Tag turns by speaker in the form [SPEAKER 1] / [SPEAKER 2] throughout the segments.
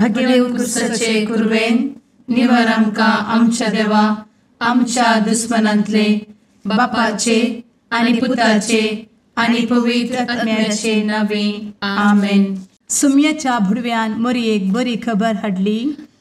[SPEAKER 1] भगेवन कुर्साचे कुर्वेन निवार आमकां आमच्या देवा आमच्या दुस्मनांतले बापाचे आनी पुताचे आनी पवित्र आत्म्याचे नावे आमेन.
[SPEAKER 2] सुम्याच्या भुडव्यान मरयेक बरी खबर हाडली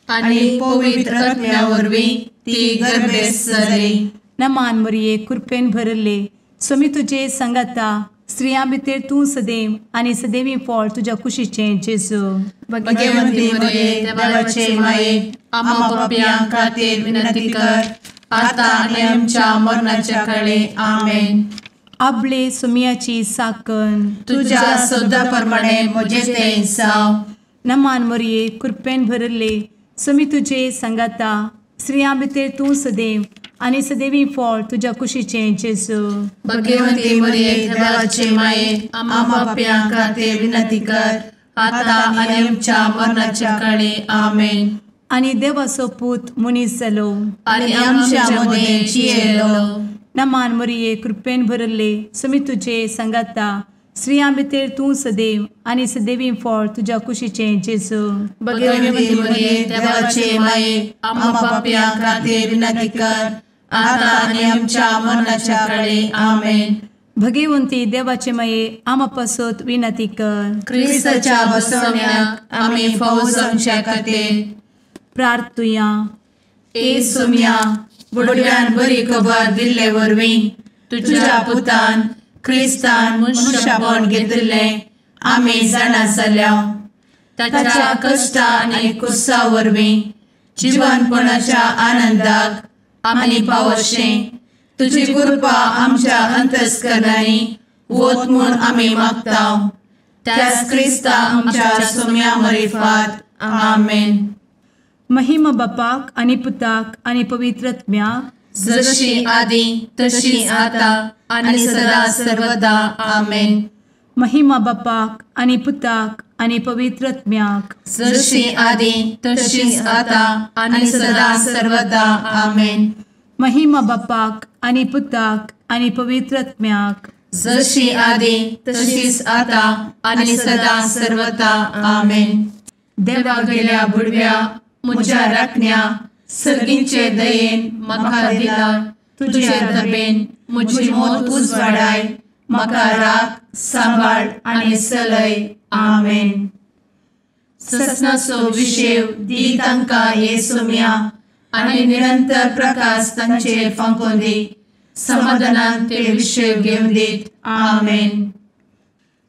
[SPEAKER 1] आनी पवित्र आत्म्या वरवीं ती गर्भेस जाली.
[SPEAKER 2] नमान मरयेक कृपेन भरले सुमी तुजे संगता स्त्रियां भितर तूं सदैव आनी सदैवी फळ तुज्या कुशीचें जेजू.
[SPEAKER 1] भगवंती मरिये देवाचे माये आम्हा पाप्यां खातीर विनंती कर आता आनी आमच्या मरणाच्या काळी आमेन.
[SPEAKER 2] आपले सुमयाची साकन
[SPEAKER 1] तुझ्या सोदा प्रमाणे म्हजे तें जाव.
[SPEAKER 2] नमान मरये कृपेन भरले सुमी तुजे संगता स्त्रियां भितर तूं सदैव आनी सदैवी फळ तुज्या कुशीचें जेजू.
[SPEAKER 1] भगवंती मरिये देवाचे माये आम्हा पाप्यां खातीर विनंती कर आता आनी आमच्या मरणाच्या काळी आमेन.
[SPEAKER 2] आनी देवाचो पूत मनीस जालो
[SPEAKER 1] आनी आमच्या मदीं जियेलो.
[SPEAKER 2] नमान मरये कृपेन भरले सुमी तुजे संगता स्त्रियां भितर तूं सदैव आनी सदैवी फळ तुज्या कुशीचें जेजू.
[SPEAKER 1] भगवंती मरिये देवाचे माये आम्हा पाप्यां खातीर विनंती कर आता आनी आमच्या मरणाच्या काळी आमेन.
[SPEAKER 2] भगवंती देवाचे माये आमा पासत विनंती कर.
[SPEAKER 1] क्रिस्ताच्या बसवण्याक आमी फावो जावच्या खातीर
[SPEAKER 2] प्रार्थुया.
[SPEAKER 1] ए सुम्या बुडव्यान बरी खबर दिल्ले वरवीं तुज्या पुतान क्रिस्तान मनशापण घेतिल्लें आमी जाणा जाल्या. ताच्या कश्टा आनी कुर्सा वरवीं जिवनपणाच्या आनंदाक आमी पावशें तुजी कृपा आमच्या अंतस्करणांनी वत म्हूण आमी मागतांव. त्याच क्रिस्ता आमच्या सुम्या मरिफात आमेन.
[SPEAKER 2] महिमा बापाक आनी पुताक आनी पवित्र आत्म्याक
[SPEAKER 1] जशी आदी तशी आता आनी सदा सर्वदा आमेन.
[SPEAKER 2] महिमा बापाक आनी पुताक आनी पवित्र आत्म्याक
[SPEAKER 1] जशी आदी तशीच आता आनी सदा सर्वदा आमेन.
[SPEAKER 2] महिमा बापाक आनी पुताक आनी पवित्र आत्म्याक
[SPEAKER 1] जशी आदी तशीच आता आनी सदा सर्वदा आमेन. देवा गेल्या बुडव्या म्हज्या राखण्या सर्गींचे दयेन म्हाका दिला तुजे दबेन म्हजी मोत उजवाडाय म्हाका राख सांबाळ आनी चलय आमेन. ससनाचो विशेव दी तांकां हे सुम्या आनी निरंतर प्रकाश तांचेर फांकून दी. समाधानान ते विशेव घेवन दीत आमेन.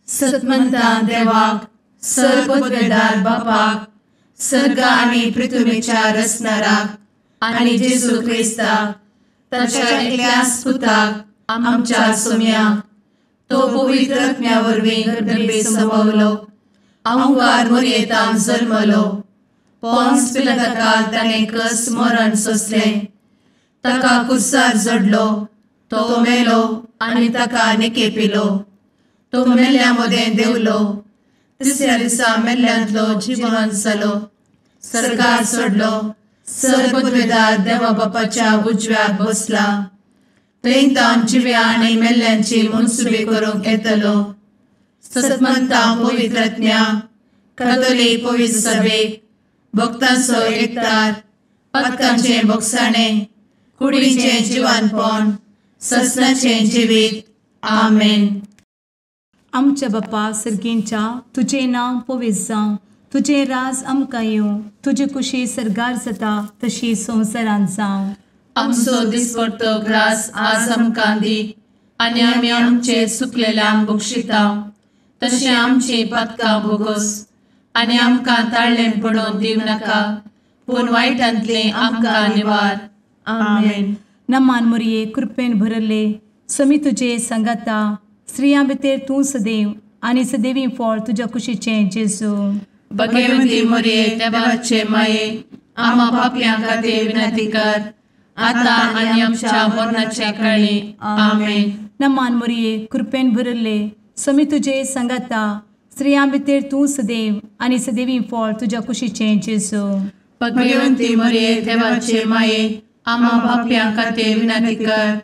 [SPEAKER 1] सतमंता देवाक सर्वपदवेदार बापाक सर्ग आनी पृथ्वीच्या रचणाराक आनी जेजू क्रिस्ताक ताच्या एकल्याच पुताक आमच्या सुम्याक तो पवित्र आत्म्या वरवीं गर्भे संभवलो. अंगार मरयेंत जल्मलो. पोन्स पिलाताकाल ताणें कस मरण सोंसलें. ताका कुर्सार जडलो. तो मेलो आनी ताका निकेपिलो. तो मेल्ल्या मदें देंवलो. तिसऱ्या दिसा मेल्ल्यांतलो जिवंत जालो. सर्गार चडलो. सर्वपदवेदार देवा बापाच्या उजव्याक बसला. थंय तान जिव्या आनी मेल्ल्यांची मनसुबी करूंक येतलो. सतमंता पवित्र आत्म्या कातोलीक पवित्र सभेक भक्तांचो एकठार पातकांचें भोगसाणें कुडीचें जिवनपण ससनाचें जिवीत आमेन.
[SPEAKER 2] आमच्या बापा सर्गींच्या तुजें नांव पवित्र जावं. तुजें राज आमकां येवं. तुजी कुशी सर्गार जाता तशी संवसारांत जावं.
[SPEAKER 1] आमचो दिसपडटो ग्रास आज आमकां दी आनी आमी आमचे चुकलेल्यांक बक्षितांव. तशें आमची पातकां भोगोस आनी आमकां ताळ्ळें पडोवन दिव नाका पूण वायटांतलें आमकां निवार आमेन.
[SPEAKER 2] नमान मरये कृपेन भरले समी तुजे संगता स्त्रियां भितर तूं सदैव आनी सदैवी फळ तुज्या कुशीचें जेजू.
[SPEAKER 1] भगवंती मरिये देवाचे माये आम्हा पाप्यां खातीर विनंती कर आता आनी आमच्या मरणाच्या काळी आमेन.
[SPEAKER 2] नमान मरये कृपेन भरले समी तुजे संगता स्त्रियां भितर तूं सदैव आनी सदैवी फळ तुज्या कुशीचें जेजू.
[SPEAKER 1] भगवंती मरिये देवाचे माये आम्हा पाप्यां खातीर विनंती कर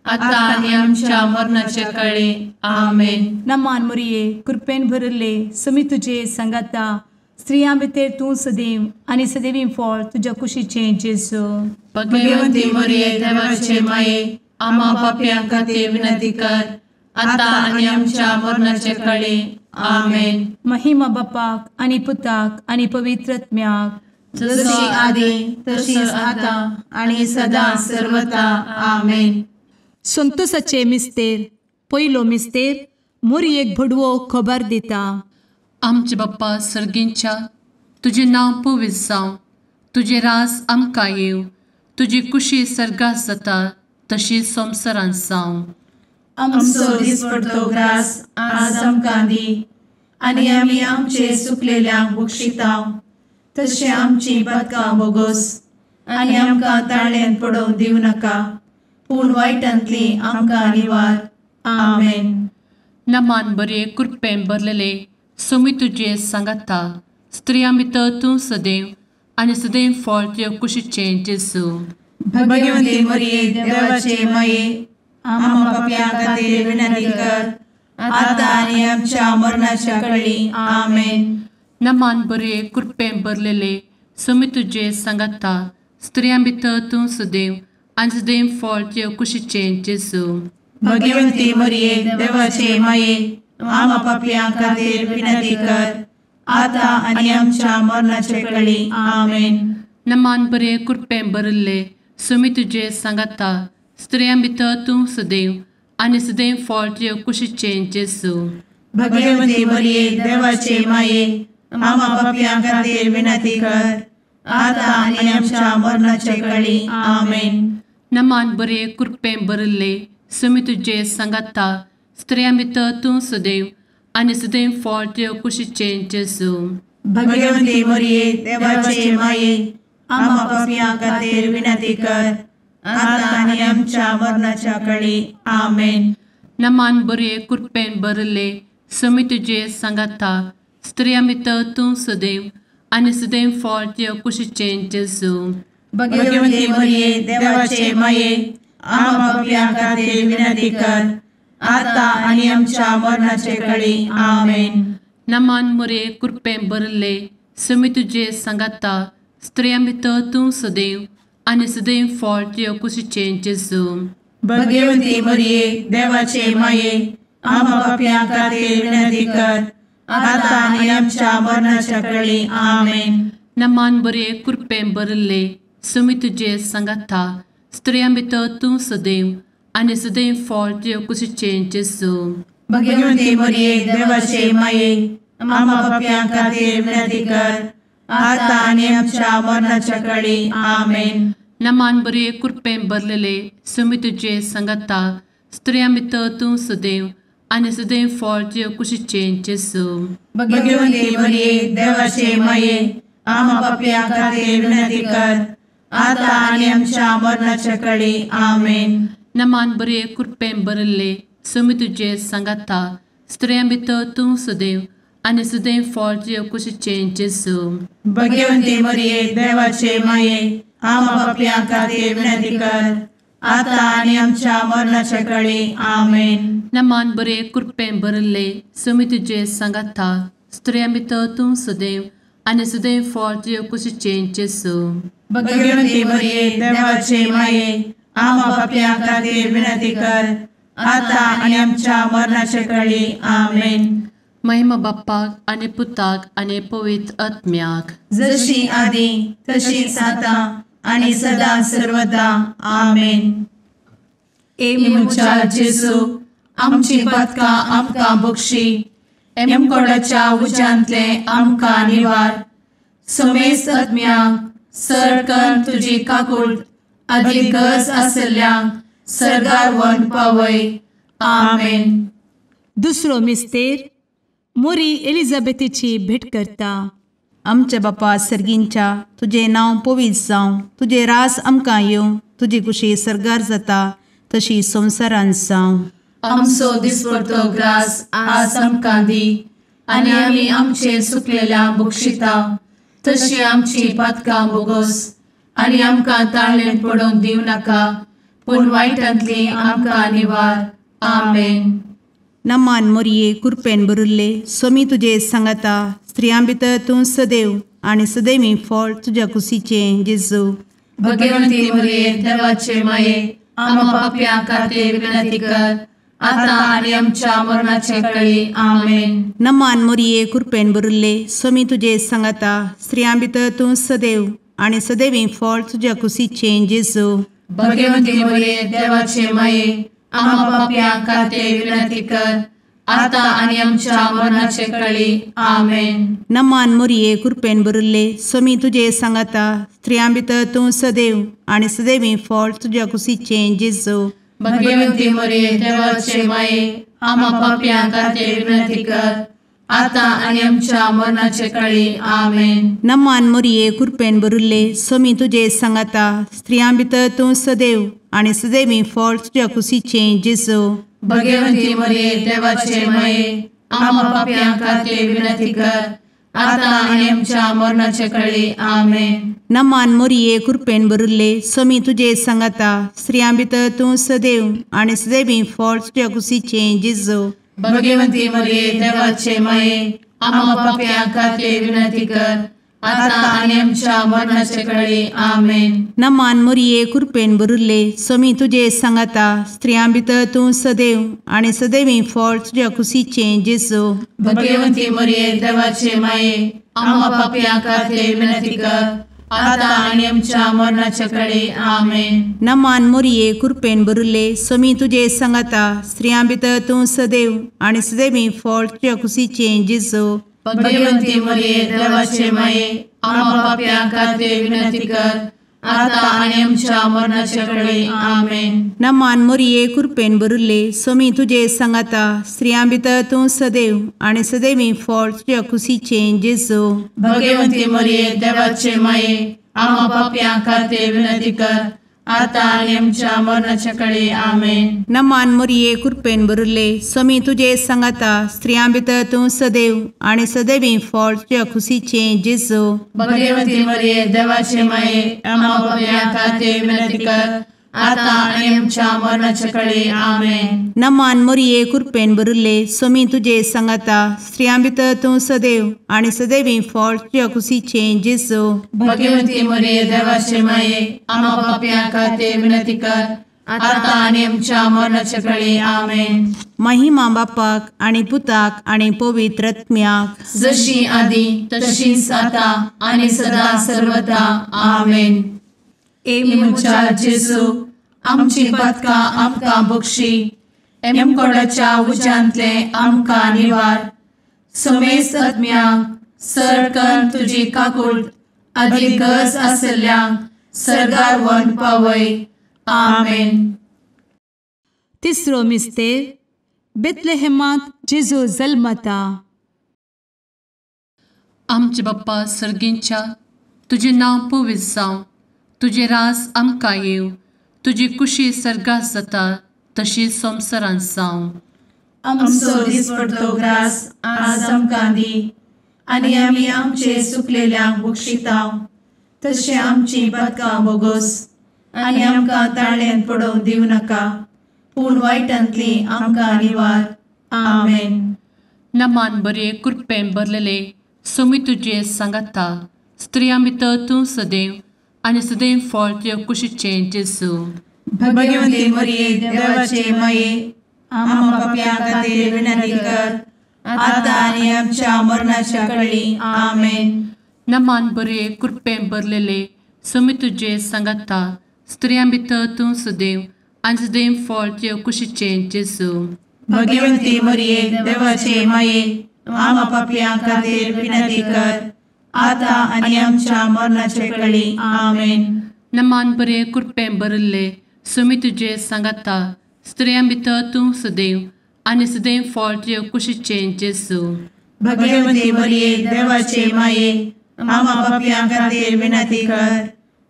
[SPEAKER 1] आता आनी आमच्या मरणाच्या काळी आमेन.
[SPEAKER 2] नमान मरये कृपेन भरले समी तुजे संगता स्त्रियां भितर तूं सदैव आनी सदैवी फळ तुज्या कुशीचें जेजू.
[SPEAKER 1] भगवंती मरिये देवाचे माये, आम्हा पाप्यां खातीर विनंती कर, आता आनी आमच्या मरणाचे काळी. आमेन.
[SPEAKER 2] महिमा बापाक आनी पुताक आनी पवित्र आत्म्याक,
[SPEAKER 1] जशी आदी तशीच आता आणि सदा सर्वदा. आमेन.
[SPEAKER 2] संतोसाचे मिस्तेर. पयलो मिस्तेर. मोरयेक भडवो खबर दिता.
[SPEAKER 1] आमचे बाप्पा सर्गींच्या, तुझे नाव पवित्र जावं, तुझे राज आमकां येव, तुजी कुशी सर्गात जाता तशी संवसारांत जावं. आमचो दिसपडटो ग्रास आज आमकां दी, आनी आमी आमचे सुकलेल्यांक बक्षिताव, तशें आमची पातकां बोगोस आनी आमकां ताळ्यान पडोवंक दिवं नाका, पूण वायटांतली आमकां निवार. आमेन. नमान बरे कृपेन भरलेले सोमी तुजे सांगाता, स्त्रियां भितर तूं सदैव आनी सदैव फळ तुज्या कुशीचें जेजू. भगवंती मरिये देवाचे माये, आम्हा पाप्यां खातीर विनंती कर, आता आनी आमच्या मरणाच्या काळी. आमेन. नमान बरे कृपेन भरलेले सोमी तुजे सांगाता, स्त्रियां भितर तूं सदैव आनी सदैव फळ तुज्या कुशीचें जेजू. भगवंती मरिये देवाचे माये, आम्हा पाप्यां खातीर विनंती कर, आता आनी आमच्या मरणाचे काळी. आमेन. नमान बरे कृपेन भरले सोमी तुजे सांगाता, स्त्रियां भितर तूं सदैव आनी सदैव फळ तुज्या कुशीचें जेजू. भगवंती मरिये देवाचे माये, आम्हा पाप्यां खातीर विनंती कर, आता आनी आमच्या मरणाचे काळी. आमेन. नमान बरे कृपेन भरले सोमी तुजे सांगाता, स्त्रियां भितर तूं सदैव आनी सदैव फळ तुज्या कुशीचें जेजू. भगवंती मरिये देवाचे माये, आम्हा पाप्यां खातीर विनंती कर, आता आनी आमच्या मरणाच्या काळी. आमेन. नमान बरे कृपेन भरले सोमी तुजे सांगाता, स्त्रियां भितर तूं सदैव आनी सदैव फळ तुज्या कुशीचें जेजू. भगवंती मरिये देवाचे माये, आम्हा पाप्यां खातीर विनंती कर, आता आनी आमच्या मरणाचे काळी. आमेन. नमान बरे कृपेन भरले सोमी तुजे सांगाता, स्त्रियां भितर तूं सदैव आनी सदैव फळ तुज्या कुशीचें जेजू. भगवंती मरिये देवाचे माये, आम्हा पाप्यां खातीर विनंती कर, आता आनी आमच्या मरणाच्या काळी. आमेन. नमान बरे कृपेन भरले सोमी तुजे सांगाता, स्त्रियां भितर तूं सदैव आनी सदैव फळ तुज्या कुशीचें जेजू. भगवंती मरिये देवाचे माये, आम्हा पाप्यां खातीर विनंती कर, आता आनी आमच्या मरणाच्या काळी. आमेन. नमान बरे कृपेन भरलेले सोमी तुजे सांगाता, स्त्रियां भितर तूं सदैव आनी सदैव फळ तुज्या कुशीचें जेजू. भगवंती मरिये देवाचे माये, आम्हा पाप्यां खातीर विनंती कर, आता आनी आमच्या मरणाच्या काळी. आमेन. नमान बरे कृपेन भरले सोमी तुजे सांगाता, स्त्रियां भितर तूं सदैव आनी सदैव फळ तुज्या कुशीचें जेजू. भगवंती मरिये देवाचे माये, आम्हा पाप्यां खातीर विनंती कर, आता आनी आमच्या मरणाच्या काळी. आमेन. नमान बरे कृपेन भरले सोमी तुजे सांगाता, स्त्रियां भितर तूं सदैव आनी सदैव फळ तुज्या कुशीचें जेजू. भगवंती मरिये देवाचे माये, आम्हा पाप्यां खातीर विनंती कर, आता आनी आमच्या मरणाच्या काळी. आमेन. महिमा बाप्पाक आनी पुताक आनी पवित्र आत्म्याक, जशी आदी तशीच आता आनी सदा सर्वदा. आमेन. मुचा जेजू, आमची पातकां आमकां बक्षी, एमकोडाच्या उज्यांतले आमकां निवार. सोमेस आत्म्याक सरकन तुजी काकूट, आदी गरज आसल्यांक सर्गार व्हरून पावय. आमेन.
[SPEAKER 2] दुसरो मिस्तेर. मोरी एलिझाबेथीची भेट करता.
[SPEAKER 3] आमचे बापा सर्गींच्या, तुझे नाव पवित्र जावं, तुझे रास आमकां येवं, तुजी कुशी सर्गार जाता तशी संवसारांत जावं.
[SPEAKER 1] आमचो दिसपडटो ग्रास आज आमकां दी, आनी आमी आमचे सुकलेल्यांक बक्षिताव, तशी आमची पातकां बोगोस आनी आमकां ताळ्यान पडोवंक दिवं नाका, पूण वायटांतली आमकां निवार. आमेन.
[SPEAKER 3] नमान मोरये कृपेन भरुल्ले सोमी तुजे सांगाता, स्त्रियां भितर तूं सदैव आणि सदैवी फळ तुझ्या कुशीचें जेजू.
[SPEAKER 1] भगवंती मरिये देवाचे माये आम्हा पाप्यां खातीर विनंती कर आता आणि आमच्या मरणाचे काळी आमेन.
[SPEAKER 3] नमान मोरये कृपेन भरिल्ले स्वामी तुजे सांगाता स्त्रियां भितर तूं सदैव आणि सदैवी फळ तुझ्या कुशीचें जेजू.
[SPEAKER 1] भगवंती मरिये देवाचे माये आम्हा पाप्यां खातीर विनंती कर आता आणि आमच्या मरणाचे काळी आमेन.
[SPEAKER 3] नमान मोरये कृपेन भरिल्ले स्वामी तुजे सांगाता स्त्रियां भितर तूं सदैव आणि सदैवी फळ तुझ्या कुशीचें जेजू.
[SPEAKER 1] भगवंती मरिये देवाचे माये आम्हा पाप्यां खातीर विनंती कर आता आणि आमच्या मरणाचे काळी आमेन.
[SPEAKER 3] नमान मोरये कृपेन भरिल्ले स्वामी तुजे सांगाता स्त्रियां भितर तूं सदैव आणि सदैवी फळ तुझ्या कुशीचें जेजू.
[SPEAKER 1] भगवंती मरिये देवाचे माये आम्हा पाप्यां खातीर विनंती कर आता आणि आमच्या मरणाचे काळी आमेन.
[SPEAKER 3] नमान मोरये कृपेन भरिल्ले स्वामी तुजे सांगाता स्त्रियां भितर तूं सदैव आणि सदैवी फळ तुझ्या कुशीचें जेजू.
[SPEAKER 1] भगवंती मरिये देवाचे माये आम्हा पाप्यां खातीर विनंती कर आता आणि आमच्या मरणाचे काळी आमेन.
[SPEAKER 3] नमान मोरये कृपेन भरिल्ले स्वामी तुजे सांगाता स्त्रियां भितर तूं सदैव आणि सदैवी फळ तुझ्या कुशीचें जेजू.
[SPEAKER 1] भगवंती मरिये देवाचे माये आम्हा पाप्यां खातीर विनंती कर आता आणि आमच्या मरणाचे काळी आमेन.
[SPEAKER 3] नमान मोरये कृपेन भरिल्ले स्वामी तुजे सांगाता स्त्रियां भितर तूं सदैव आणि सदैवी फळ तुझ्या कुशीचें जेजू.
[SPEAKER 1] भगवंती मरिये देवाचे माये आम्हा पाप्यां खातीर विनंती कर आता आणि आमच्या मरणाचे काळी आमेन.
[SPEAKER 3] नमान मोरये कृपेन भरिल्ले स्वामी तुजे सांगाता स्त्रियां भितर तूं सदैव आणि सदैवी फळ तुझ्या कुशीचें जेजू.
[SPEAKER 1] भगवंती मरिये देवाचे माये आम्हा पाप्यां खातीर विनंती कर आता आणि आमच्या मरणाच्या काळी आमेन.
[SPEAKER 3] नमान मोरये कृपेन भरिल्ले स्वामी तुजे सांगाता स्त्रियां भितर तूं सदैव आणि सदैवी फळ तुझ्या कुशीचें जेजू.
[SPEAKER 1] भगवंती मरिये देवाचे माये आम्हा पाप्यां खातीर विनंती कर आता आणि आमच्या मरणाच्या काळी आमेन.
[SPEAKER 3] नमान मोरये कृपेन भरिल्ले स्वामी तुजे सांगाता स्त्रियां भितर तूं सदैव आणि सदैवी फळ तुझ्या कुशीचें जेजू.
[SPEAKER 1] भगवंती मरिये देवाचे माये आम्हा पाप्यां खातीर विनंती कर आता आणि आमच्या मरणाच्या काळी आमेन.
[SPEAKER 3] महिमा बापाक आणि पुताक आणि पवित्र आत्म्याक
[SPEAKER 1] जशी आधी तशीच आता आणि सदा सर्वदा आमेन. एमच्या जेजू आमची पदकां आमकां बक्षी एमकोडाच्या उज्यांतले आमकां निवार. समेस्त आत्म्यांक सरकन तुजी काकूट अधिक गरज आसल्यांक सरगार व्हरून पावय. आमेन.
[SPEAKER 2] तिसरो मिस्तेर बेतलेहेमांत जेजू जल्मता.
[SPEAKER 1] आमचे बाप्पा सर्गींच्या तुजें नांव पवित्र जावं तुजें रास आमकां येव तुजी कुशी सर्गास जाता तशी संवसारांत जावं. आमचो दिसपडटो ग्रास आज आमकां दी आनी आमी आमचे सुकलेल्यांक बक्षितांव तशें आमची पदकां बोगोस आनी आमकां ताळ्यान पडोवंक दिवं नाका पूण वायटांतली आमकां निवार. आमेन. नमान बरे कृपेन भरलेले सोमी तुजे सांगाता स्त्रियां भितर तूं सदैव आनी सदैव फळ तुज्या कुशीचें जेजू. भगवंती मरिये देवाचे माये आम्हा पाप्यां खातीर विनंती कर आता आनी आमच्या मरणाच्या काळी आमेन. नमान बरे कृपेन भरलेले सोमी तुजे सांगाता स्त्रियां भितर तूं सदैव आनी सदैव फळ तुज्या कुशीचें जेजू. भगवंती मरिये देवाचे माये आम्हा पाप्यां खातीर विनंती कर आता आनी आमच्या मरणाचे काळी आमेन. नमान बरे कृपेन भरले सोमी तुजे सांगाता स्त्रियां भितर तूं सदैव आनी सदैव फळ तुज्या कुशीचें जेजू. भगवंती मरिये देवाचे माये आम्हा पाप्यां खातीर विनंती कर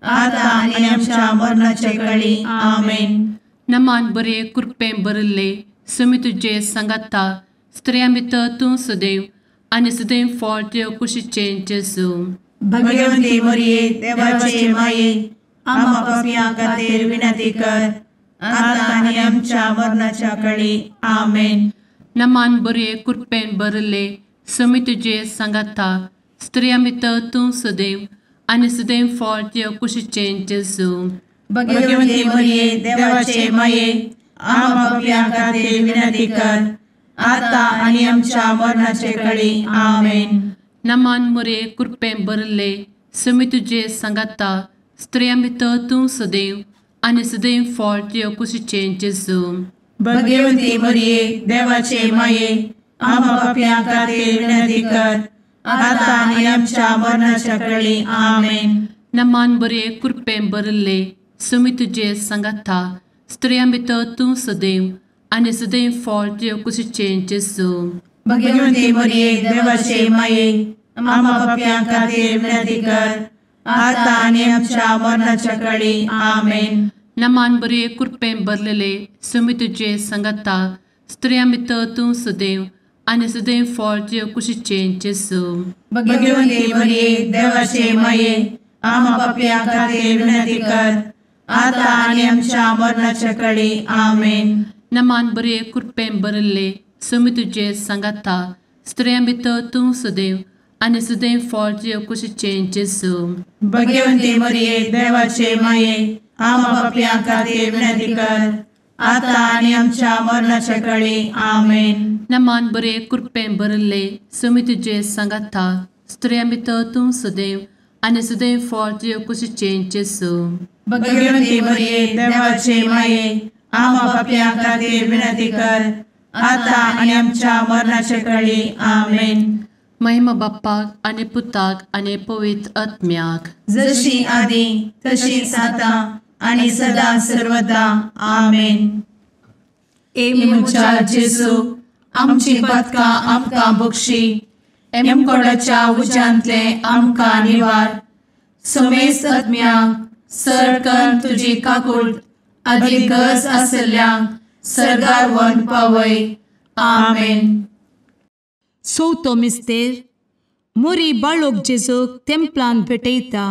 [SPEAKER 1] आता आनी आमच्या मरणाचे काळी आमेन. नमान बरे कृपेन भरले सोमी तुजे सांगाता स्त्रियां भितर तूं सदैव आनी सदैव फळ तुज्या कुशीचें जेजू. भगवंती मरिये देवाचे माये आम्हा पाप्यां खातीर विनंती कर आता आनी आमच्या मरणाच्या काळी आमेन. नमान बरे कृपेन भरले सुमी तुझे सांगाता स्त्रियां भितर तूं सदैव आनी सदैव फळ तुझ्या कुशीचें जेजू.
[SPEAKER 4] भगवंती मरिये देवाचे माये आम्हा पापियां खातीर विनंती कर आता आनी आमच्या मरणाचे काळी आमेन.
[SPEAKER 1] नमान मोरे कृपें भरले सुमी तुझे सांगाता स्त्रियां भितर तूं सदैव आनी सदैव फळ तुझ्या कुशीचें जेजू.
[SPEAKER 4] भगवंती मरिये देवाचे माये आम्हा पापियां खातीर विनंती कर आता आनी आमच्या मरणाच्या काळी आमेन.
[SPEAKER 1] नमान बरे कृपें भरले सुमी तुझे सांगाता स्त्रियां भितर तूं सदैव आनी सदैव फळ तुझ्या कुशीचें जेजू.
[SPEAKER 4] भगवंती मरिये देवाचे माये आम्हा पापियां खातीर विनंती कर आता आनी आमच्या मरणाच्या काळी आमेन.
[SPEAKER 1] नमान बरे कृपें भरलेले सुमी तुझे सांगाता स्त्रियां भितर तूं सदैव आनी सदैव फळ तुझ्या कुशीचें जेजू.
[SPEAKER 4] भगवंती मरिये देवाचे माये आम्हा पापियां खातीर विनंती कर आता आनी आमच्या मरणाच्या काळी आमेन.
[SPEAKER 1] नमान बरे कृपें भरले सुमी तुझे सांगाता स्त्रियां भितर तूं सदैव आनी सदैव फळ तुझ्या कुशीचें जेजू.
[SPEAKER 4] भगवंती मरिये देवाचे माये आम्हा पापियां खातीर विनंती कर आता आनी आमच्या मरणाच्या काळी आमेन.
[SPEAKER 1] नमान बरे कृपें भरले सुमी तुझे सांगाता स्त्रियां भितर तूं सदैव आनी सदैव फळ तुझ्या कुशीचें जेजू.
[SPEAKER 4] भगवंती मरिये देवाचे माये आम्हा पापियां खातीर विनंती कर आता आनी आमच्या मरणाच्या काळी आमेन.
[SPEAKER 1] महिमा बाप्पाक आनी पुताक आनी पवित्र आत्म्याक
[SPEAKER 4] जशी आदी तशीच आता आनी सदा सर्वदा आमेन.
[SPEAKER 2] मुचा जेजू आमची पदकां आमकां बक्षी एमकोडाच्या उज्यांतले आमकां निवार. समेस्त आत्म्यांक सरकन तुजी काकूट अधिक गरज आसल्यांक सरगार व्हरून पावय. आमेन. चवथो मिस्तेर मोरी बाळोक जेजूक तेंपलांत भेटयता.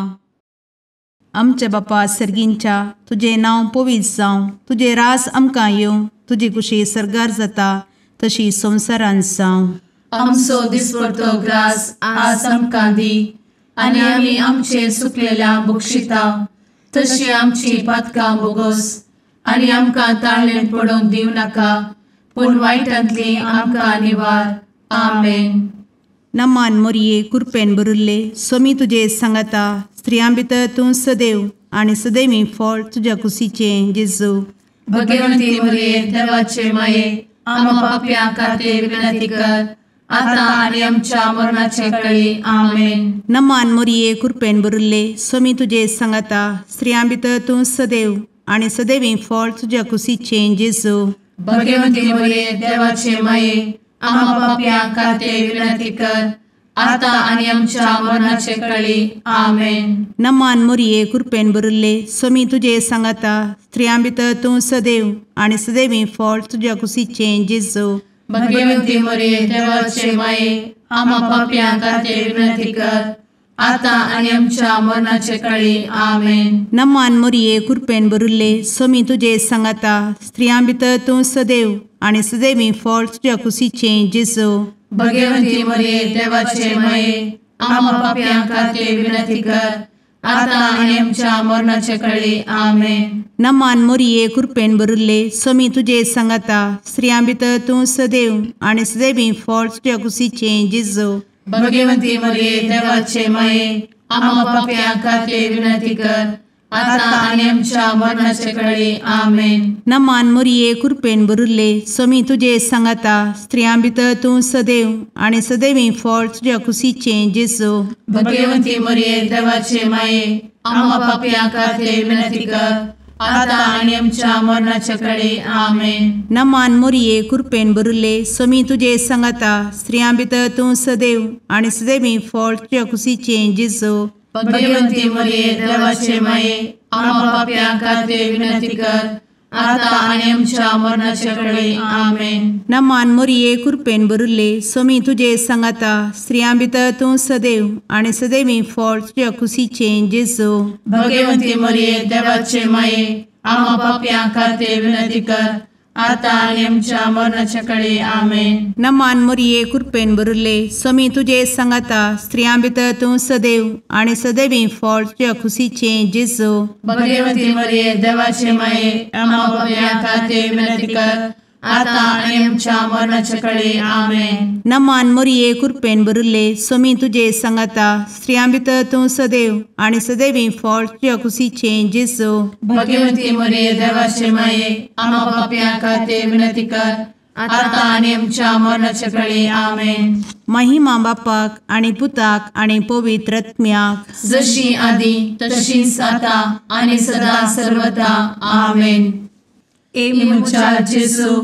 [SPEAKER 3] आमचे बापा सर्गींच्या तुझे नांव पवित्र जावं, तुझे रास आमकां येवं, तुजी कुशी सरगार जाता तशी संवसारांत जावं.
[SPEAKER 2] आमचो दिसपडटो ग्रास आज आमकां दी आनी आमी आमचे सुकलेल्यांक बक्षिता तशी आमची पातकां बोगोस आनी आमकां ताळ्ळेंत पडोवंक दिवं नाका पूण वायटांतली आमकां निवार. आमेन.
[SPEAKER 3] नमान मोरये कृपेन भरिल्ले सोमी तुजे सांगाता स्त्रियां भितर तूं सदैव आनी सदैवी फळ तुज्या कुशीचें जेजू.
[SPEAKER 2] भगवंती मरिये देवाचे माये आम्हा पाप्यां खातीर विनंती कर आता आनी आमच्या मरणाचे काळी. आमेन.
[SPEAKER 3] नमान मोरये कृपेन भरिल्ले सोमी तुजे सांगाता स्त्रियां भितर तूं सदैव आनी सदैवी फळ तुज्या कुशीचें जेजू.
[SPEAKER 2] भगवंती मरिये देवाचे माये आम्हा पाप्यां खातीर विनंती कर आता आनी आमच्या मरणाचे काळी. आमेन.
[SPEAKER 3] नमान मोरये कृपेन भरिल्ले सोमी तुजे सांगाता स्त्रियां भितर तूं सदैव आनी सदैवी फळ तुज्या कुशीचें जेजू.
[SPEAKER 2] भगवंती मरिये देवाचे माये आम्हा पाप्यां खातीर विनंती कर आता आनी आमच्या मरणाचे काळी. आमेन.
[SPEAKER 3] नमान मोरये कृपेन भरिल्ले सोमी तुजे सांगाता स्त्रियां भितर तूं सदैव आनी सदैवी फळ तुज्या कुशीचें जेजू.
[SPEAKER 2] भगवंती मरिये देवाचे माये आम्हा पाप्यां खातीर विनंती कर आता आनी आमच्या मरणाचे काळी. आमेन.
[SPEAKER 3] नमान मोरये कृपेन भरिल्ले सोमी तुजे सांगाता स्त्रियां भितर तूं सदैव आनी सदैवी फळ तुज्या कुशीचें जेजू.
[SPEAKER 2] भगवंती मरिये देवाचे माये आम्हा पाप्यां खातीर विनंती कर आता आनी आमच्या मरणाचे काळी. आमेन.
[SPEAKER 3] नमान मोरये कृपेन भरिल्ले सोमी तुजे सांगाता स्त्रियां भितर तूं सदैव आनी सदैवी फळ तुज्या कुशीचें जेजू.
[SPEAKER 2] भगवंती मरिये देवाचे माये आम्हा पाप्यां खातीर विनंती कर आता आनी आमच्या मरणाचे काळी. आमेन.
[SPEAKER 3] नमान मोरये कृपेन भरिल्ले सोमी तुजे सांगाता स्त्रियां भितर तूं सदैव आनी सदैवी फळ तुज्या कुशीचें जेजू.
[SPEAKER 2] भगवंती मरिये देवाचे माये आम्हा पाप्यां खातीर विनंती कर आता आनी आमच्या मरणाचे काळी. आमेन.
[SPEAKER 3] नमान मोरये कृपेन भरिल्ले सोमी तुजे सांगाता स्त्रियां भितर तूं सदैव आनी सदैवी फळ तुज्या कुशीचें जेजू.
[SPEAKER 2] भगवंती मरिये देवाचे माये आम्हा पाप्यां खातीर विनंती कर
[SPEAKER 4] आता आणि आमच्या मरणाच्या काळी आमेन.
[SPEAKER 3] नमान मोरये कृपेन बरुले स्वामी तुझे सांगाता स्त्रियां भितर तूं सदैव आणि सदैवी फळ तुझ्या खुशीचे जेजू.
[SPEAKER 4] भगवती मरिये देवाचे माये आम्हा पापियां खातीर विनंती कर, आता आणि आमच्या मरणाच्या काळी आमेन.
[SPEAKER 3] नमान मोरये कृपेन बरुले स्वामी तुझे सांगाता स्त्रियां भितर तूं सदैव आणि सदैवी फळ तुझ्या खुशीचे जेजू.
[SPEAKER 4] भगवती मरिये देवाचे माये आम्हा पापियां खातीर विनंती कर, आता आणि आमच्या मरणाच्या काळी आमेन.
[SPEAKER 3] महिमा बापाक आणि पुताक आणि पवित्र आत्म्याक
[SPEAKER 4] जशी आधी तशीच आता आणि सदा सर्वदा आमेन. एमुच्या जेजू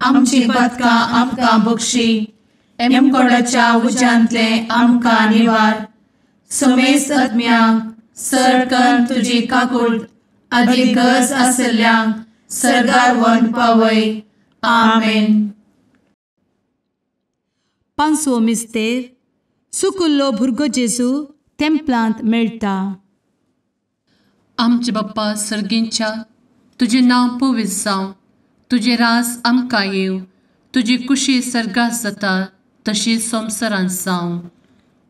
[SPEAKER 4] आमची पदकां आमकां बक्षी, एमकोडाच्या उज्यांतले आमकां निवार. समेस्त आत्म्यांक सरकन तुजी काकूट अधिक गरज आसल्ल्यांक सर्गार व्हरून पावय. आमेन.
[SPEAKER 2] पांचवो मिस्तेर सुकुल्लो भुरगो जेजू तेंपलांत मेळटा.
[SPEAKER 1] आमचे बाप्पा सर्गींच्या तुझे नांव पवित्र जावं, तुझे रास आमकां येव, तुजी कुशी सर्गास जाता तशी संवसारांत जावं.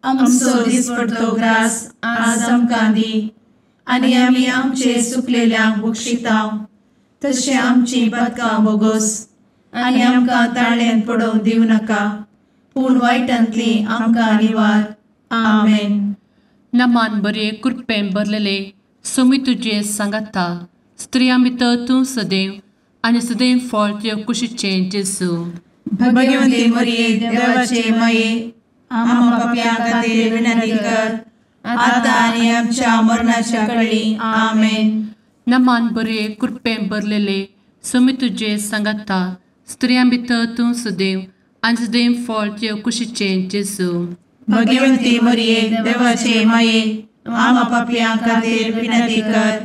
[SPEAKER 4] आमचो दिसपडटो ग्रास आज आमकां दी, आनी आमी आमचे सुकलेल्यांक बक्षितांव. तशें आमची पदकां बोगोस आनी आमकां ताळ्यान पडोवंक दिवं नाका, पूण वायटांतली आमकां निवार. आमेन.
[SPEAKER 1] नमान बरे कृपेन भरलेले स्वामी तुझे सांगाता स्त्रियां भितर तूं सदैव आणि सदैव फळ तुझ्या कुशीचे जेजू.
[SPEAKER 4] भगवती मरिये देवाचे माये आम्हा पापियां खातीर विनंती कर, आता आनी आमच्या मरणाच्या काळी आमेन.
[SPEAKER 1] नमान बरे कृपेन भरलेले स्वामी तुझे सांगाता स्त्रियां भितर तूं सदैव आणि सदैव फळ तुझ्या कुशीचे जेजू.
[SPEAKER 4] भगवती मरिये देवाचे माये आम्हा पापियां खातीर विनंती कर,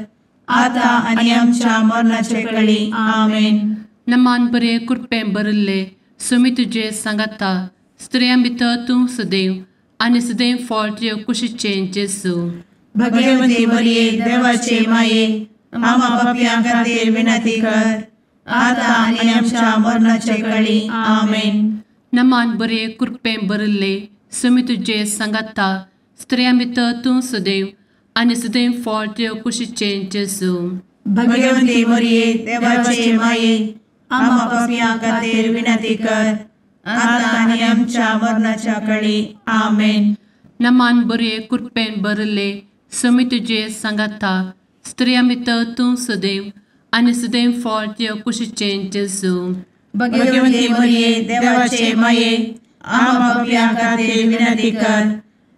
[SPEAKER 4] आता आनी आमच्या मरणाच्या काळी आमेन.
[SPEAKER 1] नमान बरे कृपेन भरले स्वामी तुझे सांगाता स्त्रियां भितर तूं सदैव आणि सदैव फळ तुझ्या कुशीचे जेजू.
[SPEAKER 4] भगवती मरिये देवाचे माये आम्हा पापियां खातीर विनंती कर, आता आनी आमच्या मरणाच्या काळी आमेन.
[SPEAKER 1] नमान बरे कृपेन भरले स्वामी तुझे सांगाता स्त्रियां भितर तूं सदैव आणि सदैव फळ तुझ्या कुशीचे जेजू.
[SPEAKER 4] भगवती मरिये देवाचे माये आम्हा पापियां खातीर विनंती कर, आता आनी आमच्या मरणाच्या काळी आमेन.
[SPEAKER 1] नमान बरे कृपेन भरले स्वामी तुझे सांगाता स्त्रियां भितर तूं सदैव आणि सदैव फळ तुझ्या कुशीचे जेजू.
[SPEAKER 4] भगवती मरिये देवाचे माये आम्हा पापियां खातीर विनंती कर,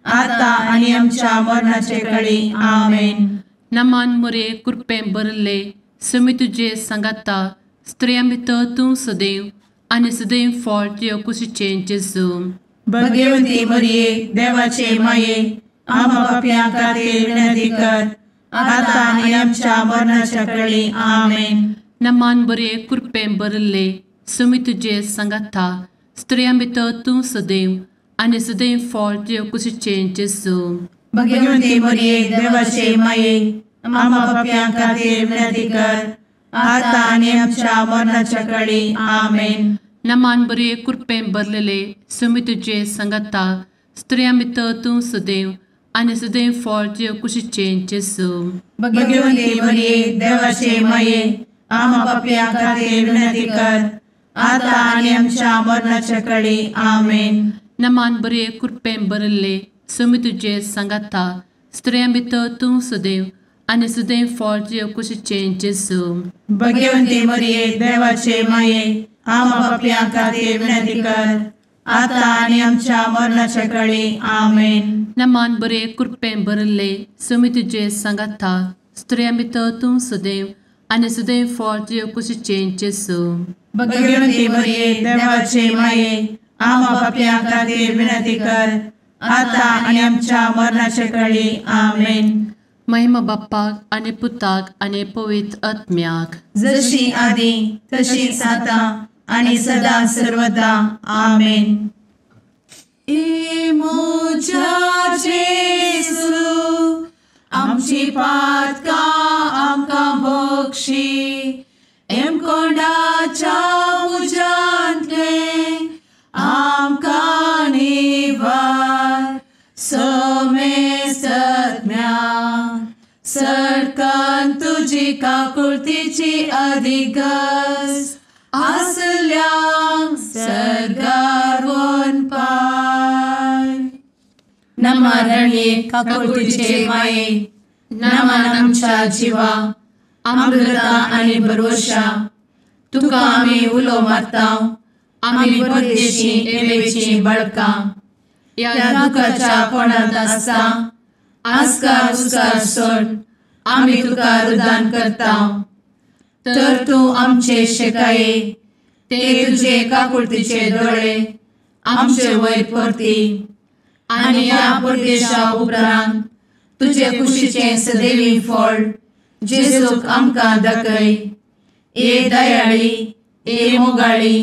[SPEAKER 4] आता आनी आमच्या मरणाच्या काळी आमेन.
[SPEAKER 1] नमान बरे कृपेन भरले स्वामी तुझे सांगाता स्त्रियां भितर तूं सदैव आणि सदैव फळ तुझ्या कुशीचे जेजू.
[SPEAKER 4] भगवती मरिये देवाचे माये आम्हा पापियां खातीर विनंती कर, आता आनी आमच्या मरणाच्या काळी आमेन.
[SPEAKER 1] नमान बरे कृपेन भरले स्वामी तुझे सांगाता स्त्रियां भितर तूं सदैव आणि सदैव फळ तुझ्या कुशीचे जेजू.
[SPEAKER 4] भगवती मरिये देवाचे माये आम्हा पापियां खातीर विनंती कर, आता आनी आमच्या मरणाच्या काळी आमेन.
[SPEAKER 1] नमान बरे कृपेन भरलेले स्वामी तुझे सांगाता स्त्रियां भितर तूं सदैव आणि सदैव फळ तुझ्या कुशीचे जेजू.
[SPEAKER 4] भगवती मरिये देवाचे माये आम्हा पापियां खातीर विनंती कर, आता आनी आमच्या मरणाच्या काळी आमेन.
[SPEAKER 1] नमान बरे कृपेन भरले स्वामी तुझे सांगाता स्त्रियां भितर तूं सदैव आणि सदैव फळ तुझ्या कुशीचे जेजू.
[SPEAKER 4] भगवती मरिये देवाचे माये आम्हा पापियां खातीर विनंती कर, आता आनी आमच्या मरणाच्या काळी आमेन.
[SPEAKER 1] नमान बरे कृपेन भरले स्वामी तुझे सांगाता स्त्रियां भितर तूं सदैव आणि सदैव फळ तुझ्या कुशीचे जेजू.
[SPEAKER 4] भगवती मरिये देवाचे माये आम्हा पापियां खातीर विनंती कर, आता आनी आमच्या मरणाच्या काळी आमेन.
[SPEAKER 1] महिमा बाप्पाक आणि पुताक आणि पवित्र आत्म्याक
[SPEAKER 4] जशी आधी तशीच आता आणि सदा सर्वदा आमेन. मोजा जेसू आमची पातकां आमकां बक्षी, एम कोंडाच्या तुजी काकुळतीची अधिगस आसल्यांक सरगार वन पाय. नमारणे काकुळतीचे माये नमान आमच्या जिवा अमृता आनी भरवशा तुका आमी उलो मारता. आमी परदेशी येवेची बळकां या दुखाच्या कोणात आसता. आस्कार उस्कार सोड आमी तुका रुदान करता. तर तूं आमचे शेकाये ते तुजे काकुळतीचे दोळे आमचे वयर परती. आनी या परदेशा उपरांत तुजे कुशीचे सदैवी फळ जेजूक आमकां दाखय. ए दयाळी ए मोगाळी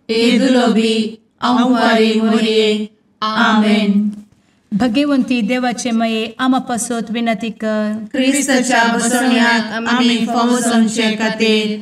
[SPEAKER 4] ए दुलोबी अंवारी मोरये. आमेन.
[SPEAKER 2] भगवंती देवाचे मये आमा पासत विनंती कर.
[SPEAKER 4] क्रिस्ताच्या बसवण्याक आमी फावो समचे खातीर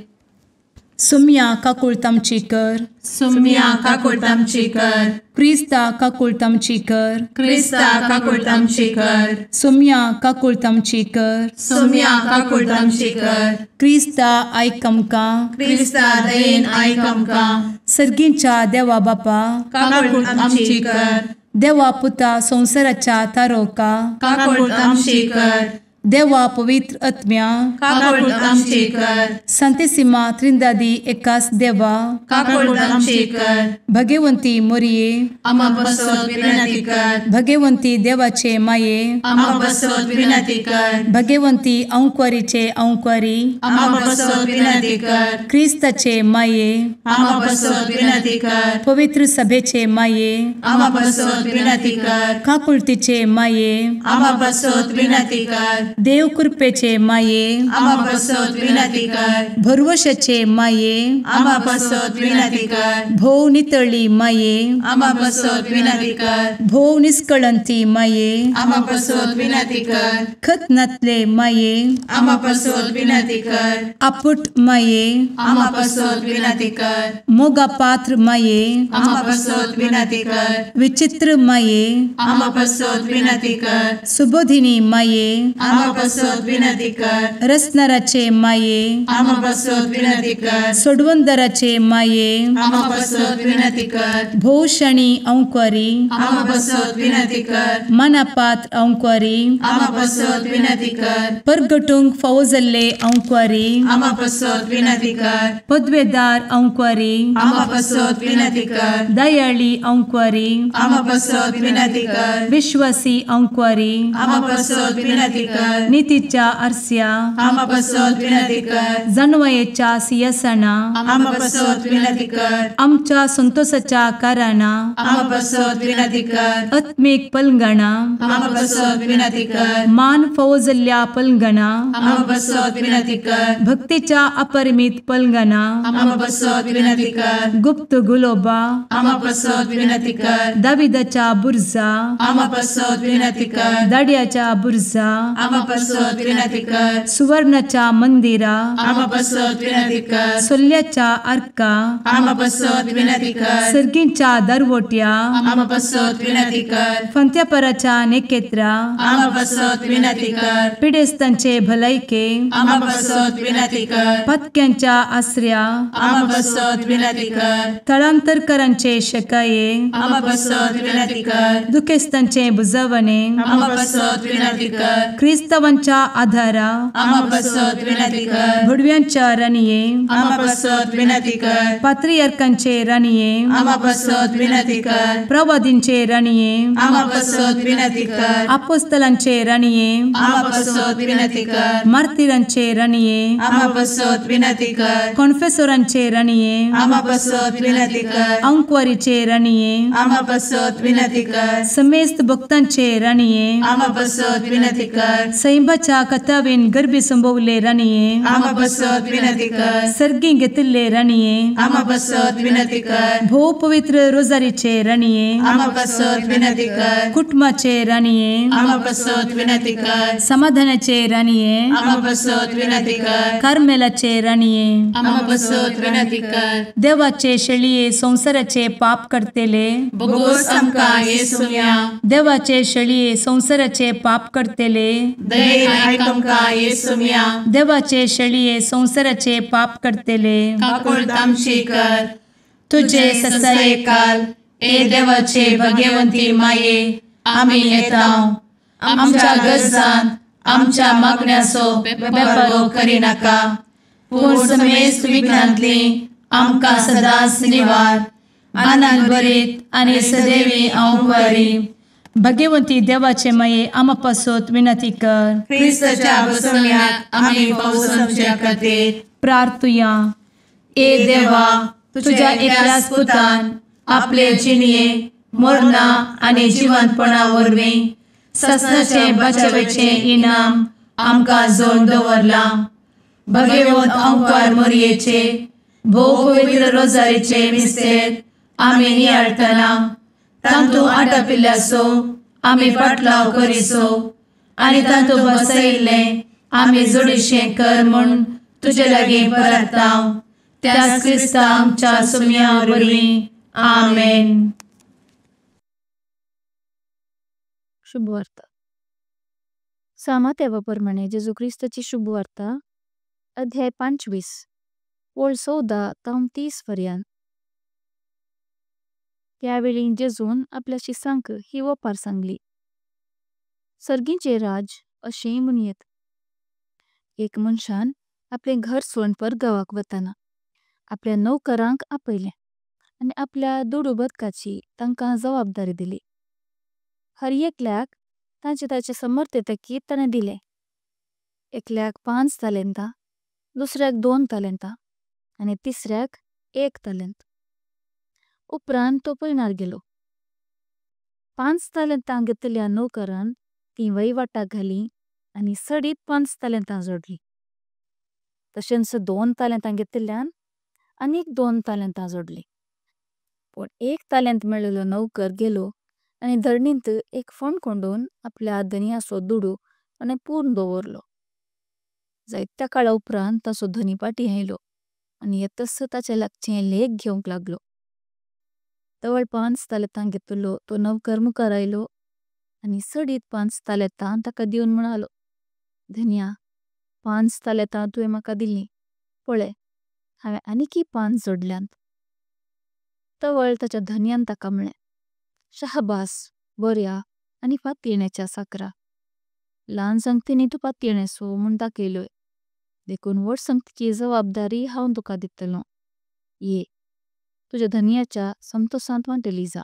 [SPEAKER 2] सुम्या काकुळतामची कर.
[SPEAKER 4] सुम्या काकुळतामची कर.
[SPEAKER 2] क्रिस्ता काकुळतामची कर.
[SPEAKER 4] क्रिस्ता काकुळतामची कर.
[SPEAKER 2] सुम्या काकुळतामची कर.
[SPEAKER 4] सुम्या काकुळतामची कर.
[SPEAKER 2] क्रिस्ता आयक आमकां.
[SPEAKER 4] क्रिस्ता दयेन आयक आमकां.
[SPEAKER 2] सर्गींच्या देवा बापा
[SPEAKER 4] काकुळतामची कर.
[SPEAKER 2] देवा पुता संसाराच्या तारोका
[SPEAKER 4] काकुळतामची कर.
[SPEAKER 2] देवा पवित्र आत्म्या
[SPEAKER 4] काकुळतामची कर.
[SPEAKER 2] सांतेसिमा त्रिंदादी एकाच देवा
[SPEAKER 4] काकुळतामची कर.
[SPEAKER 2] भगवंती मोरये
[SPEAKER 4] आमा बसवत विनंती कर.
[SPEAKER 2] भगवंती देवाचे माये
[SPEAKER 4] आमा बसवत विनंती कर.
[SPEAKER 2] भगवंती अंक्वारीचे अंक्वारी
[SPEAKER 4] आमा बसवत विनंती कर.
[SPEAKER 2] ख्रिस्ताचे माये
[SPEAKER 4] आमा बसवत विनंती कर.
[SPEAKER 2] पवित्र सभेचे माये
[SPEAKER 4] आमा बसवत विनंती कर.
[SPEAKER 2] काकुळतीचे माये
[SPEAKER 4] आमा बसवत विनंती कर.
[SPEAKER 2] देव कृपेचे माये
[SPEAKER 4] आमा बसवत विनंती कर.
[SPEAKER 2] भरवशाचे माये
[SPEAKER 4] आमा बसवत विनंती कर.
[SPEAKER 2] भोव नितळी माये
[SPEAKER 4] आमा बसवत विनंती कर.
[SPEAKER 2] भोव निष्कळंती माये
[SPEAKER 4] आमा बसवत विनंती कर.
[SPEAKER 2] खतनातले माये
[SPEAKER 4] आमा बसवत विनंती कर.
[SPEAKER 2] आपुट माये
[SPEAKER 4] आमा बसवत विनंती कर.
[SPEAKER 2] मोगा पात्र माये
[SPEAKER 4] आमा बसवत विनंती कर.
[SPEAKER 2] विचित्र माये
[SPEAKER 4] आमा बसवत विनंती कर.
[SPEAKER 2] सुबोधिनी माये
[SPEAKER 4] आमा बसवत विनंती कर.
[SPEAKER 2] रसनाराचे माये
[SPEAKER 4] आमा बसवत विनंती कर.
[SPEAKER 2] सोडवंदराचे माये
[SPEAKER 4] आमा बसवत विनंती कर.
[SPEAKER 2] भोवशणी अंक्वारी
[SPEAKER 4] आमा बसवत विनंती कर.
[SPEAKER 2] मनापात्र अंक्वारी
[SPEAKER 4] आमा बसवत विनंती कर.
[SPEAKER 2] परगटूंक फावो जाल्ले अंक्वारी
[SPEAKER 4] आमा बसवत विनंती कर.
[SPEAKER 2] पदवेदार अंक्वारी
[SPEAKER 4] आमा बसवत विनंती कर.
[SPEAKER 2] दयाळी अंक्वारी
[SPEAKER 4] आमा बसवत विनंती कर.
[SPEAKER 2] विश्वासी अंक्वारी
[SPEAKER 4] आमा बसवत विनंती कर.
[SPEAKER 2] नीतीच्या आरस्या
[SPEAKER 4] आमा बसवत विनंती कर.
[SPEAKER 2] जाणवायेच्या सिंहासना
[SPEAKER 4] आमा बसवत विनंती कर.
[SPEAKER 2] आमच्या संतोषाच्या कारणा
[SPEAKER 4] आमा बसवत विनंती कर.
[SPEAKER 2] आत्मिक पलंगणा
[SPEAKER 4] आमा बसवत विनंती कर.
[SPEAKER 2] मान फावो जाल्ल्या पलंगणा
[SPEAKER 4] आमा बसवत विनंती कर.
[SPEAKER 2] भक्तीच्या अपरिमित पलंगणा
[SPEAKER 4] आमा बसवत विनंती कर.
[SPEAKER 2] गुप्त गुलोबा
[SPEAKER 4] आमा बसवत विनंती कर.
[SPEAKER 2] दाविदाच्या बुर्जा
[SPEAKER 4] आमा बसवत विनंती कर.
[SPEAKER 2] दाड्याच्या बुर्जा
[SPEAKER 4] आमा बसवत विनंती कर.
[SPEAKER 2] सुवर्णाच्या मंदिरा
[SPEAKER 4] आमा बसवत विनंती कर.
[SPEAKER 2] सोल्ल्याच्या अर्का
[SPEAKER 4] आमा बसवत विनंती कर.
[SPEAKER 2] सर्गींच्या दरवोट्या
[SPEAKER 4] आमा बसवत विनंती कर.
[SPEAKER 2] फंत्यापराच्या नेकेत्रा
[SPEAKER 4] आमा बसवत विनंती कर.
[SPEAKER 2] पिडेस्तांचे भलायके
[SPEAKER 4] आमा बसवत विनंती कर.
[SPEAKER 2] पत्क्यांच्या आसऱ्या
[SPEAKER 4] आमा बसवत विनंती कर.
[SPEAKER 2] तळांतरकरांचे शेकाये
[SPEAKER 4] आमा बसवत विनंती कर.
[SPEAKER 2] दुखेस्तांचे बुजावणे
[SPEAKER 4] आमा बसवत विनंती कर.
[SPEAKER 2] ख्रिस्तावांच्या आधारा
[SPEAKER 4] आमा बसवत विनंती कर.
[SPEAKER 2] भडव्यांच्या राणये
[SPEAKER 4] आमा बसवत विनंती कर.
[SPEAKER 2] पात्रियार्कांचे राणये
[SPEAKER 4] आमा बसवत विनंती कर.
[SPEAKER 2] प्रवादींचे राणये
[SPEAKER 4] आमा बसवत विनंती कर.
[SPEAKER 2] आपोस्तलांचे राणये
[SPEAKER 4] आमा बसवत विनंती कर.
[SPEAKER 2] मार्तिरांचे राणये
[SPEAKER 4] आमा बसवत विनंती कर.
[SPEAKER 2] कॉन्फेसोरांचे राणये
[SPEAKER 4] आमा बसवत विनंती कर.
[SPEAKER 2] अंक्वारीचे राणये
[SPEAKER 4] आमा बसवत विनंती कर.
[SPEAKER 2] समेस्त भक्तांचे राणये
[SPEAKER 4] आमा बसवत विनंती कर.
[SPEAKER 2] सैंबाच्या कथावेन गर्भी संभवले राणये
[SPEAKER 4] आमा बसवत विनंती कर.
[SPEAKER 2] सर्गी घेतले राणये
[SPEAKER 4] आमा बसवत विनंती कर.
[SPEAKER 2] भोव पवित्र रोजारीचे राणये
[SPEAKER 4] आमा बसवत विनंती कर.
[SPEAKER 2] कुटुंबाचे राणये
[SPEAKER 4] आमा बसवत विनंती कर.
[SPEAKER 2] समाधानाचे राणये
[SPEAKER 4] आमा बसवत विनंती कर.
[SPEAKER 2] कार्मेलाचे राणये
[SPEAKER 4] आमा बसवत विनंती कर.
[SPEAKER 2] देवाचे शेळये संसाराचे पाप करतेले
[SPEAKER 4] बोगोस आमकां येसूया.
[SPEAKER 2] देवाचे शेळये संसाराचे पाप करतेले
[SPEAKER 4] दये आयक आमकां येसू म्या.
[SPEAKER 2] देवाचे शेळये संवसाराचे पाप करतेले,
[SPEAKER 4] काकूळट आमची कर.
[SPEAKER 2] तुझे ससाये काल
[SPEAKER 4] ए देवाचे भगवंती माये, आमी येताव. आमच्या गरजांत आमच्या मागण्याचो बेपारो करिनाका, पूण समेस्त विघ्नांतली आमकां सदांच निवार. आनंद बरीत आनी सदैवी आंवकारी.
[SPEAKER 2] भगवंती देवाचे माये आमा पासत विनंती कर.
[SPEAKER 4] क्रिस्ताच्या बसवण्यात आमी पावसाच्या खातीर
[SPEAKER 2] प्रार्थुया.
[SPEAKER 4] ए देवा, तुझ्या एकल्याच पुतान आपले जिणये मरणा आनी जिवंतपणा वरवीं ससनाचे बचावेचे इनाम आमकां जोड दवरला. भगवंत ओंकार मोरयेचे भोव पवित्र रोजारीचे मिस्तेर आमी नियाळटना तांतू आटापिल्ल्याचो आमी पाटलाव करिसो आनी तांतू बसयिल्ले आमी जोडिशें कर म्हूण तुजे लागीं परतांव. त्याच क्रिस्ता आमच्या सुम्या वरवीं. आमेन.
[SPEAKER 5] शुभवार्ता. सामा तेवाप्रमाणे जेजू क्रिस्ताची शुभवार्ता अध्याय 25 ओळ 14 ते 30 पर्यंत. त्यावेळी जेजून आपल्या शिसांक ही वपार सांगली. सर्गीचे राज अशें म्हणयत. एक मनशान आपले घर सोडून परगावाक वताना आपल्या नौकरांक आपयलें आनी आपल्या दुडू बदकाची तांकां जबाबदारी दिली. हर एकल्याक तांचे ताचे समर्थतेकी ताणें दिले. एकल्याक 5 तालेंतां, दुसऱ्याक 2 तालेंतां आनी तिसऱ्याक 1 तालेंत. उपरांत तो पयणार गेलो. 5 तालेंतां घेतिल्ल्या नौकरान ती वहिवाटाक घाली आनी सडीत 5 तालेंतां जोडली. तशेंच 2 तालेंतां घेतिल्ल्यान आनीक 2 तालेंतां जोडली. पूण 1 तालेंत मेळिल्लो नौकर गेलो आनी धरणींत एक फोंड कोंडून आपल्या धनियाचो दुडू आनी पूर्ण दवरलो. जायत्या काळा उपरांत ताचो धनी पाटी आयलो आनी येतस ताचे लागचें लेख घेवंक लागलो. तवळ 5 तालेंतां घेतिल्लो तो नौकर मुखार आयलो आनी सडीत 5 तालेंतां ताका दिवन म्हणालो, धन्या, 5 तालेंतां तुवें म्हाका दिल्लीं. पळय, हांवें आनीक 5 जोडल्यांत. तवळ ताच्या धन्यान ताका म्हळें, शाहबास, बऱ्या आनी फातीयेण्याच्या साकरा. ल्हान संगतींनी तूं फातीयेणेसो म्हूण दाखयलोय. देखून व्हड संगतीची जबाबदारी हांव तुका दितलों. ये, तुज्या धन्याच्या संतोषांत वांटेली जा.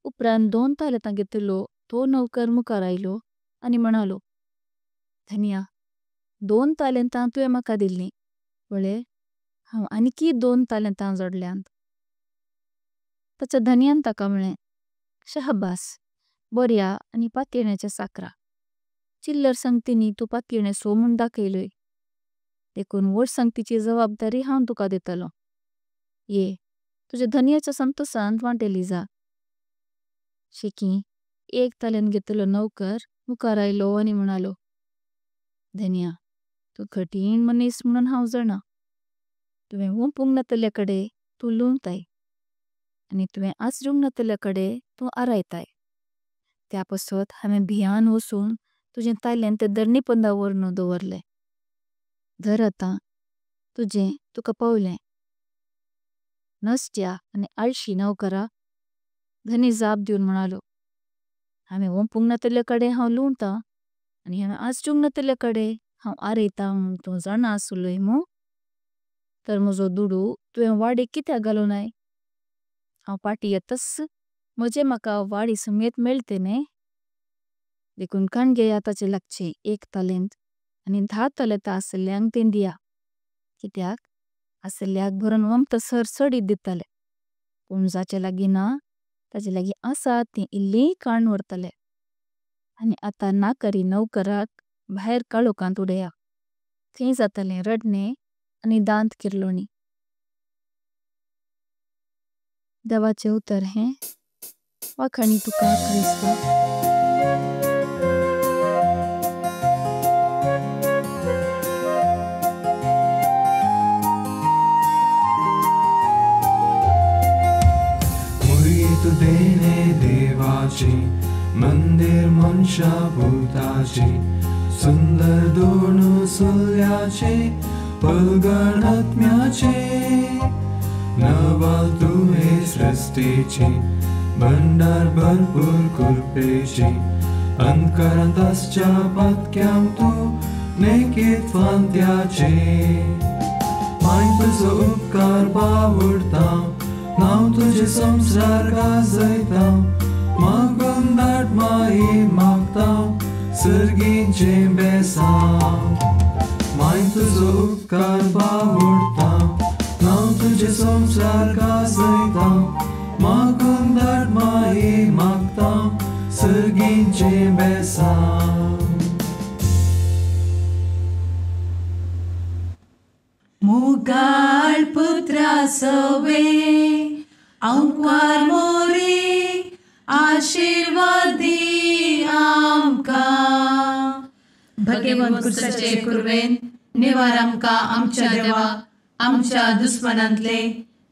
[SPEAKER 5] उपरांत 2 तालेंतां घेतिल्लो तो नौकर मुखार आयलो आनी म्हणालो, धन्या, 2 तालेंतां तुवें म्हाका दिल्लीं. पळय, हांव आनीक 2 तालेंतां जोडल्यांत. ताच्या धन्यान ताका म्हळें, शाहबास, बऱ्या आनी फातीयेण्याच्या साकरा. चिल्लर संगतींनी तूं फातीयेणेसो म्हूण दाखयलोय. देखून व्हड संगतीची जबाबदारी हांव तुका दितलों. ये, तुज्या धन्याच्या संतोषांत वांटेली जा. शेकी 1 तालेंत घेतिल्लो नौकर मुखार आयलो आनी म्हणालो, धन्या, तूं कठीण मनीस म्हणून हांव जाणा. तुवें ओंपूंक नातल्ले कडे तूं लुंवताय आनी तुवें आसरूंक नातल्ले कडे तूं आरायताय. त्या पासत हांवें भियान वचून तुजें तालेंत धरणी पंदावर न्हू दवरलें. धर आतां, तुजें तुका पावलें. नसत्या आनी आळशी नौकरा धनी जाप दिवन म्हणालो, हांवें ओंपूंक नातल्ले कडे हांव लुंवतां आनी हांवें आसरूंक नातल्ले कडे हांव आरयतां म्हूण तूं जाणा आसुल्लोय मूं? तर म्हजो दुडू तुवें वाडीक कित्याक घालूनाय? हांव फाटीं येतस म्हजे म्हाका वाडी समेत मेळटे न्ही. देखून काणगेया ताचे लागचें 1 तालेंत आनी 10 तालेंतां आसल्ल्यांक तें दिया. कित्याक आसल्ल्याक भरून वमतसर सडीत दितले, पूण जाचे लागीं ना ताचे लागीं आसा तें इल्लींय काडून व्हरतले. आनी आतां नाकरी नौकराक भायर काळोखांत उडया. थंय जातलें रडणें आनी दांत किर्लोणी. देवाचें उतर हें. वाखाणी तुका क्रिस्ता.
[SPEAKER 6] देने देवाचे मंदिर मनशा बुद्ध अमृताचे सुंदर दोन सोल्याचे पलगण आत्म्याचे नवाल तुहे सृष्टीचे भंडार भरपूर कृपेचे अंतकारांतच्या पत्क्याम तू नेकीत फांत्याचे माय तुजो उपकार बावडता नाव तुझे संसार गाजयता मागून दाट माई मागता सर्गीचे बेसांव माय तुजो उपकार बावडता नाव तुझे संसार गाजयता मागून दाट माई मागता सर्गीचे बेसांव
[SPEAKER 4] मुगाळ पुत्रा सवे अंकवार मोरी आशीर्वाद दी आमकां
[SPEAKER 2] भगवंत कुर्साचे कुरवेन निवार आमकां आमच्या देवा आमच्या दुस्मनांतले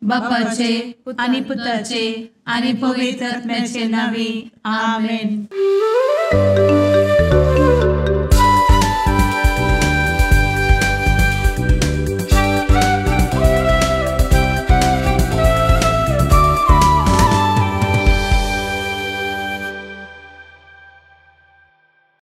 [SPEAKER 2] बापाचे आनी पुताचे आनी पवित्र आत्म्याचे नावी आमेन.